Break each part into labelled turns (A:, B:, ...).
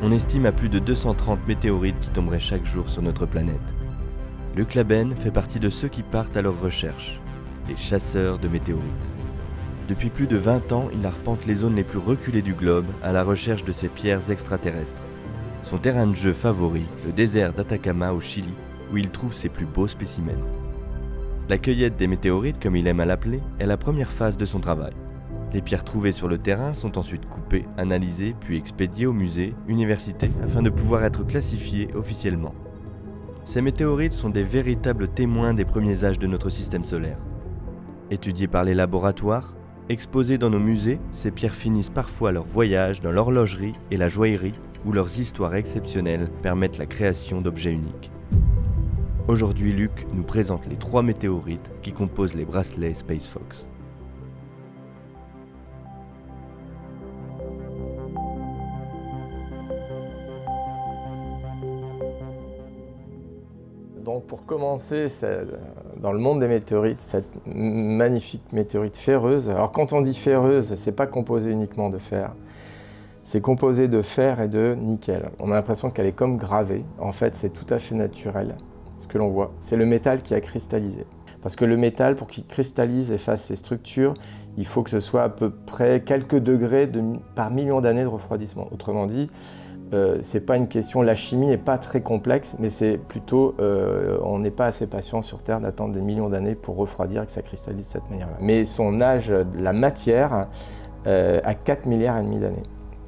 A: On estime à plus de 230 météorites qui tomberaient chaque jour sur notre planète. Luc Labenne fait partie de ceux qui partent à leur recherche, les chasseurs de météorites. Depuis plus de 20 ans, il arpente les zones les plus reculées du globe à la recherche de ces pierres extraterrestres. Son terrain de jeu favori, le désert d'Atacama au Chili, où il trouve ses plus beaux spécimens. La cueillette des météorites, comme il aime à l'appeler, est la première phase de son travail. Les pierres trouvées sur le terrain sont ensuite coupées, analysées, puis expédiées aux musées, universités, afin de pouvoir être classifiées officiellement. Ces météorites sont des véritables témoins des premiers âges de notre système solaire. Étudiées par les laboratoires, exposées dans nos musées, ces pierres finissent parfois leur voyage dans l'horlogerie et la joaillerie, où leurs histoires exceptionnelles permettent la création d'objets uniques. Aujourd'hui, Luc nous présente les 3 météorites qui composent les bracelets Space Fox.
B: Donc pour commencer, dans le monde des météorites, cette magnifique météorite ferreuse. Alors quand on dit ferreuse, c'est pas composé uniquement de fer, c'est composé de fer et de nickel. On a l'impression qu'elle est comme gravée. En fait, c'est tout à fait naturel, ce que l'on voit. C'est le métal qui a cristallisé. Parce que le métal, pour qu'il cristallise et fasse ses structures, il faut que ce soit à peu près quelques degrés par million d'années de refroidissement. Autrement dit, c'est pas une question, la chimie n'est pas très complexe, mais c'est plutôt, on n'est pas assez patient sur Terre d'attendre des millions d'années pour refroidir et que ça cristallise de cette manière-là. Mais son âge, la matière, a 4 milliards et demi d'années.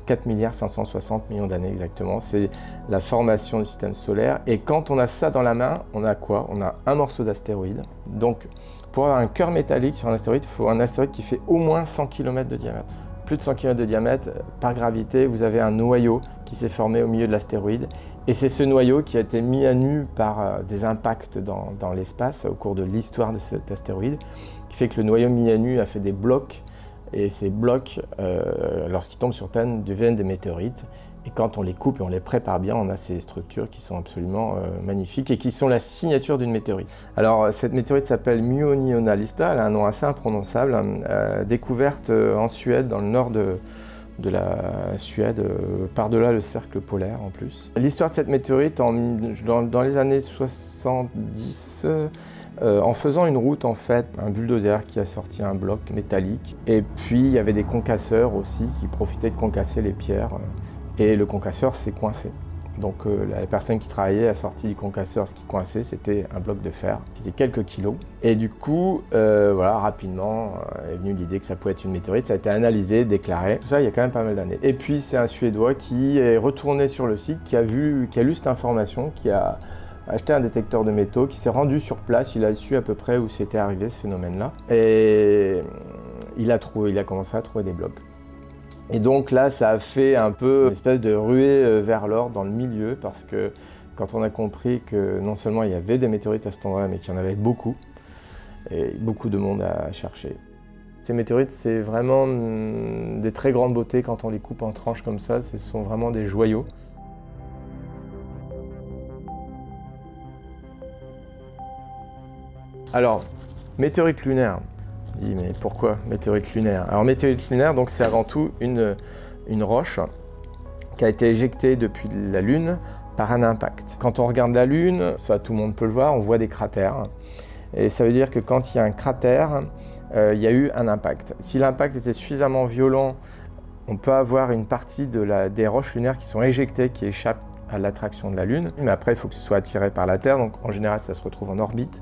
B: 4 milliards 560 millions d'années exactement, c'est la formation du système solaire. Et quand on a ça dans la main, on a quoi? On a un morceau d'astéroïde. Donc, pour avoir un cœur métallique sur un astéroïde, il faut un astéroïde qui fait au moins 100 km de diamètre. Plus de 100 km de diamètre, par gravité, vous avez un noyau qui s'est formé au milieu de l'astéroïde. Et c'est ce noyau qui a été mis à nu par des impacts dans l'espace au cours de l'histoire de cet astéroïde, qui fait que le noyau mis à nu a fait des blocs. Et ces blocs, lorsqu'ils tombent sur Terre, deviennent des météorites. Et quand on les coupe et on les prépare bien, on a ces structures qui sont absolument magnifiques et qui sont la signature d'une météorite. Alors cette météorite s'appelle Muonionalista, elle a un nom assez imprononçable, découverte en Suède, dans le nord de la Suède, par-delà le cercle polaire en plus. L'histoire de cette météorite, dans les années 70, en faisant une route, en fait, un bulldozer qui a sorti un bloc métallique. Et puis, il y avait des concasseurs aussi qui profitaient de concasser les pierres. Et le concasseur s'est coincé. Donc, la personne qui travaillait a sorti du concasseur. Ce qui coinçait, c'était un bloc de fer qui faisait quelques kilos. Et du coup, voilà, rapidement, est venue l'idée que ça pouvait être une météorite. Ça a été analysé, déclaré. Tout ça, il y a quand même pas mal d'années. Et puis, c'est un Suédois qui est retourné sur le site, qui a lu cette information, qui a acheté un détecteur de métaux, qui s'est rendu sur place, il a su à peu près où c'était arrivé ce phénomène-là. Et il a commencé à trouver des blocs. Et donc là, ça a fait un peu une espèce de ruée vers l'or dans le milieu, parce que quand on a compris que non seulement il y avait des météorites à cet endroit, mais qu'il y en avait beaucoup, et beaucoup de monde à chercher. Ces météorites, c'est vraiment des très grandes beautés quand on les coupe en tranches comme ça, ce sont vraiment des joyaux. Alors, météorite lunaire. On dit, mais pourquoi météorite lunaire? Alors, météorite lunaire, donc, c'est avant tout une roche qui a été éjectée depuis la Lune par un impact. Quand on regarde la Lune, ça tout le monde peut le voir, on voit des cratères. Et ça veut dire que quand il y a un cratère, il y a eu un impact. Si l'impact était suffisamment violent, on peut avoir une partie des roches lunaires qui sont éjectées, qui échappent à l'attraction de la Lune. Mais après, il faut que ce soit attiré par la Terre, donc en général, ça se retrouve en orbite.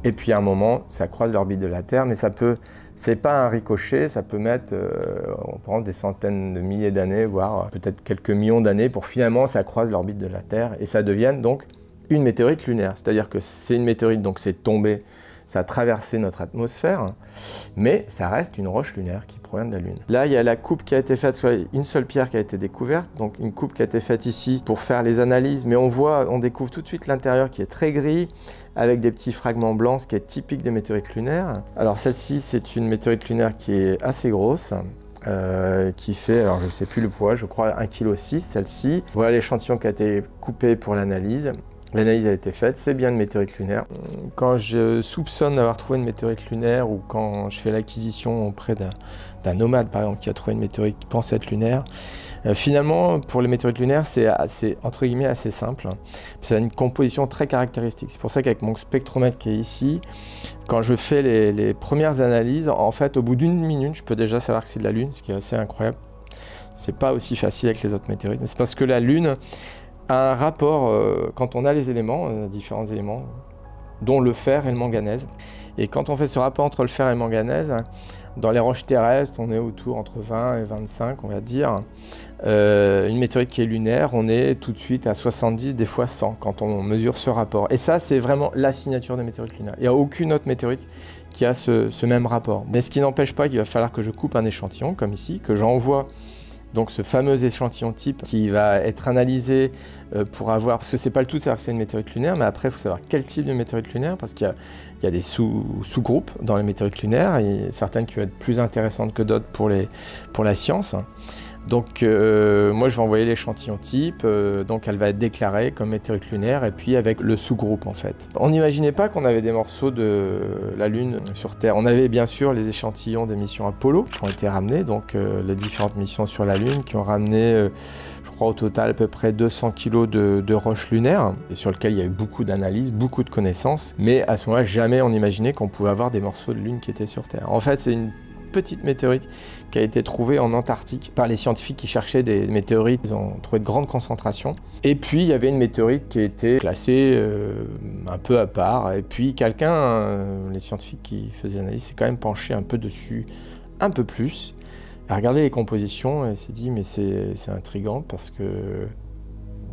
B: Et puis à un moment, ça croise l'orbite de la Terre, mais c'est pas un ricochet, ça peut mettre, on prend des centaines de milliers d'années, voire peut-être quelques millions d'années, pour finalement ça croise l'orbite de la Terre et ça devienne donc une météorite lunaire. C'est-à-dire que c'est une météorite, donc c'est tombé, ça a traversé notre atmosphère, mais ça reste une roche lunaire qui provient de la Lune. Là, il y a la coupe qui a été faite, soit une seule pierre qui a été découverte, donc une coupe qui a été faite ici pour faire les analyses, mais on découvre tout de suite l'intérieur qui est très gris, avec des petits fragments blancs, ce qui est typique des météorites lunaires. Alors celle-ci, c'est une météorite lunaire qui est assez grosse, qui fait, alors je ne sais plus le poids, je crois 1,6 kg celle-ci. Voilà l'échantillon qui a été coupé pour l'analyse. L'analyse a été faite, c'est bien une météorite lunaire. Quand je soupçonne d'avoir trouvé une météorite lunaire ou quand je fais l'acquisition auprès d'un nomade par exemple qui a trouvé une météorite qui pense être lunaire, Finalement, pour les météorites lunaires, c'est entre guillemets assez simple. Ça a une composition très caractéristique. C'est pour ça qu'avec mon spectromètre qui est ici, quand je fais les premières analyses, en fait, au bout d'1 minute, je peux déjà savoir que c'est de la Lune, ce qui est assez incroyable. C'est pas aussi facile avec les autres météorites, mais c'est parce que la Lune a un rapport, quand on a les éléments, différents éléments, dont le fer et le manganèse. Et quand on fait ce rapport entre le fer et le manganèse, dans les roches terrestres, on est autour entre 20 et 25, on va dire. Une météorite qui est lunaire, on est tout de suite à 70, des fois 100, quand on mesure ce rapport. Et ça, c'est vraiment la signature des météorites lunaires. Il n'y a aucune autre météorite qui a ce même rapport. Mais ce qui n'empêche pas qu'il va falloir que je coupe un échantillon, comme ici, que j'envoie donc ce fameux échantillon type qui va être analysé pour avoir, parce que c'est pas le tout de savoir que c'est une météorite lunaire, mais après il faut savoir quel type de météorite lunaire, parce qu'il y a des sous-groupes dans les météorites lunaires, et certaines qui vont être plus intéressantes que d'autres pour la science. Donc moi je vais envoyer l'échantillon type, donc elle va être déclarée comme météorite lunaire, et puis avec le sous-groupe en fait. On n'imaginait pas qu'on avait des morceaux de la Lune sur Terre. On avait bien sûr les échantillons des missions Apollo qui ont été ramenés, donc les différentes missions sur la Lune qui ont ramené, je crois au total à peu près 200 kg de roches lunaires, et sur lesquelles il y a eu beaucoup d'analyses, beaucoup de connaissances, mais à ce moment-là jamais on imaginait qu'on pouvait avoir des morceaux de Lune qui étaient sur Terre. En fait c'est une petite météorite qui a été trouvée en Antarctique par les scientifiques qui cherchaient des météorites. Ils ont trouvé de grandes concentrations. Et puis il y avait une météorite qui était classée un peu à part. Et puis quelqu'un, les scientifiques qui faisaient l'analyse, s'est quand même penché un peu dessus, un peu plus. A regardé les compositions et s'est dit mais c'est intriguant parce que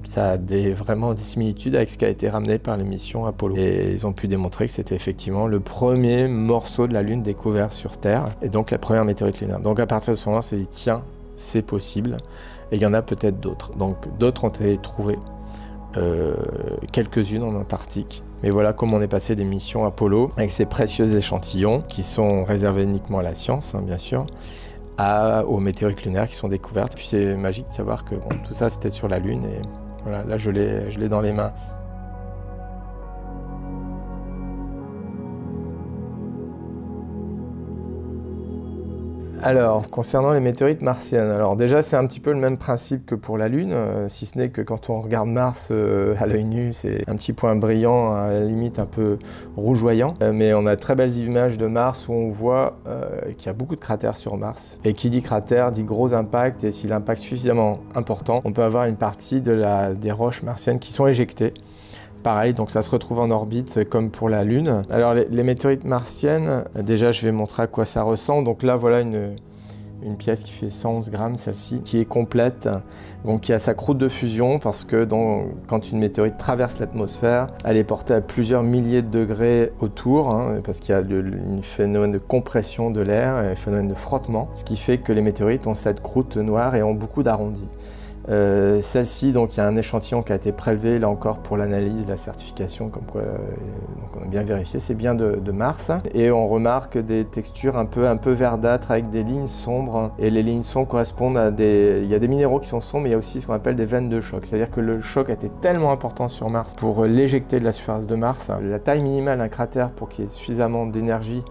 B: ça a vraiment des similitudes avec ce qui a été ramené par les missions Apollo. Et ils ont pu démontrer que c'était effectivement le premier morceau de la Lune découvert sur Terre, et donc la première météorite lunaire. Donc à partir de ce moment-là, on s'est dit, tiens, c'est possible, et il y en a peut-être d'autres. Donc d'autres ont été trouvées, quelques-unes en Antarctique. Mais voilà comment on est passé des missions Apollo, avec ces précieux échantillons, qui sont réservés uniquement à la science, hein, bien sûr, aux météorites lunaires qui sont découvertes. Puis c'est magique de savoir que bon, tout ça, c'était sur la Lune, et voilà, là je l'ai dans les mains. Alors, concernant les météorites martiennes, alors déjà c'est un petit peu le même principe que pour la Lune, si ce n'est que quand on regarde Mars à l'œil nu, c'est un petit point brillant, à la limite un peu rougeoyant. Mais on a de très belles images de Mars où on voit qu'il y a beaucoup de cratères sur Mars. Et qui dit cratère dit gros impact, et si l'impact est suffisamment important, on peut avoir une partie des roches martiennes qui sont éjectées. Pareil, donc ça se retrouve en orbite comme pour la Lune. Alors les météorites martiennes, déjà je vais montrer à quoi ça ressemble. Donc là voilà une pièce qui fait 111 grammes, celle-ci, qui est complète, donc qui a sa croûte de fusion, parce que quand une météorite traverse l'atmosphère, elle est portée à plusieurs milliers de degrés autour, hein, parce qu'il y a un phénomène de compression de l'air et un phénomène de frottement, ce qui fait que les météorites ont cette croûte noire et ont beaucoup d'arrondis. Celle-ci, donc il y a un échantillon qui a été prélevé là encore pour l'analyse, la certification, comme quoi donc on a bien vérifié, c'est bien de Mars. Et on remarque des textures un peu verdâtres avec des lignes sombres. Et les lignes sombres correspondent à il y a des minéraux qui sont sombres, mais il y a aussi ce qu'on appelle des veines de choc. C'est-à-dire que le choc a été tellement important sur Mars pour l'éjecter de la surface de Mars. La taille minimale d'un cratère pour qu'il y ait suffisamment d'énergie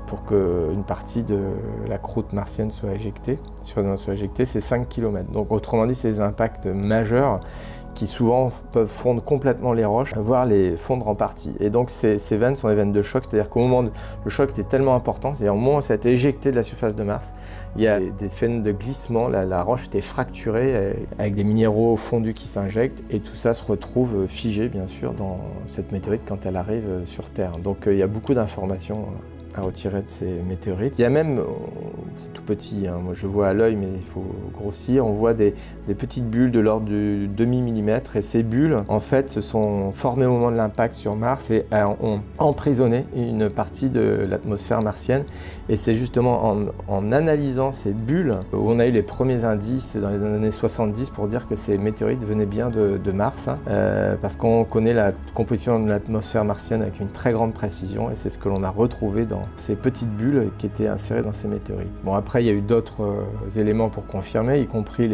B: pour qu'une partie de la croûte martienne soit éjectée, c'est 5 km. Donc autrement dit, c'est des impacts majeurs qui souvent peuvent fondre complètement les roches, voire les fondre en partie. Et donc ces veines sont des veines de choc, c'est-à-dire qu'au moment où le choc était tellement important, c'est-à-dire au moment où ça a été éjecté de la surface de Mars, il y a des phénomènes de glissement, la roche était fracturée avec des minéraux fondus qui s'injectent, et tout ça se retrouve figé bien sûr dans cette météorite quand elle arrive sur Terre. Donc il y a beaucoup d'informations à retirer de ces météorites. Il y a même, c'est tout petit, hein, moi je vois à l'œil mais il faut grossir, on voit des petites bulles de l'ordre du demi-millimètre, et ces bulles en fait se sont formées au moment de l'impact sur Mars et ont emprisonné une partie de l'atmosphère martienne, et c'est justement en analysant ces bulles où on a eu les premiers indices dans les années 70 pour dire que ces météorites venaient bien de Mars, hein, parce qu'on connaît la composition de l'atmosphère martienne avec une très grande précision, et c'est ce que l'on a retrouvé dans ces petites bulles qui étaient insérées dans ces météorites. Bon, après il y a eu d'autres éléments pour confirmer, y compris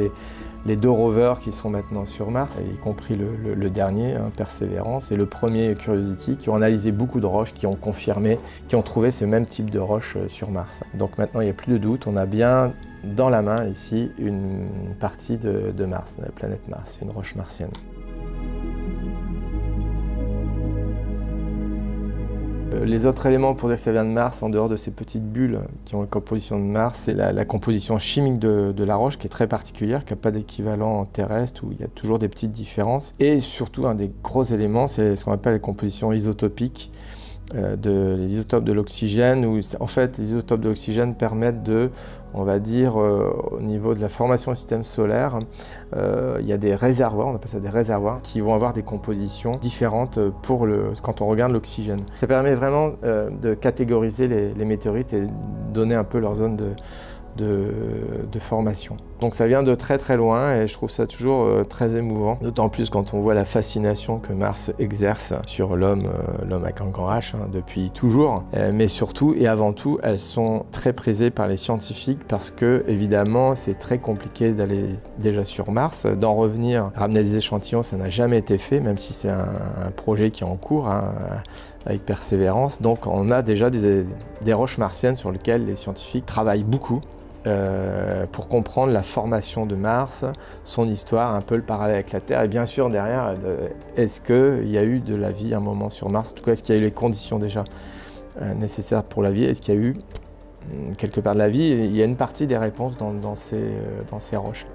B: les 2 rovers qui sont maintenant sur Mars, y compris le dernier, Perseverance, et le premier Curiosity, qui ont analysé beaucoup de roches, qui ont confirmé, qui ont trouvé ce même type de roche sur Mars. Donc maintenant, il n'y a plus de doute, on a bien dans la main ici une partie de Mars, de la planète Mars, une roche martienne. Les autres éléments pour dire que ça vient de Mars, en dehors de ces petites bulles qui ont la composition de Mars, c'est la composition chimique de la roche qui est très particulière, qui n'a pas d'équivalent terrestre, où il y a toujours des petites différences. Et surtout, un des gros éléments, c'est ce qu'on appelle la composition isotopique, les isotopes de l'oxygène, où en fait les isotopes de l'oxygène permettent de, on va dire, au niveau de la formation du système solaire, il y a des réservoirs, on appelle ça des réservoirs, qui vont avoir des compositions différentes quand on regarde l'oxygène. Ça permet vraiment de catégoriser les météorites et donner un peu leur zone de formation. Donc ça vient de très très loin et je trouve ça toujours très émouvant, d'autant plus quand on voit la fascination que Mars exerce sur l'homme avec un grand H depuis toujours. Mais surtout et avant tout, elles sont très prisées par les scientifiques parce que évidemment c'est très compliqué d'aller déjà sur Mars, d'en revenir, ramener des échantillons, ça n'a jamais été fait, même si c'est un projet qui est en cours avec Persévérance. Donc on a déjà des roches martiennes sur lesquelles les scientifiques travaillent beaucoup. Pour comprendre la formation de Mars, son histoire, un peu le parallèle avec la Terre, et bien sûr derrière, est-ce qu'il y a eu de la vie à un moment sur Mars? En tout cas, est-ce qu'il y a eu les conditions déjà nécessaires pour la vie? Est-ce qu'il y a eu quelque part de la vie? Il y a une partie des réponses dans ces roches.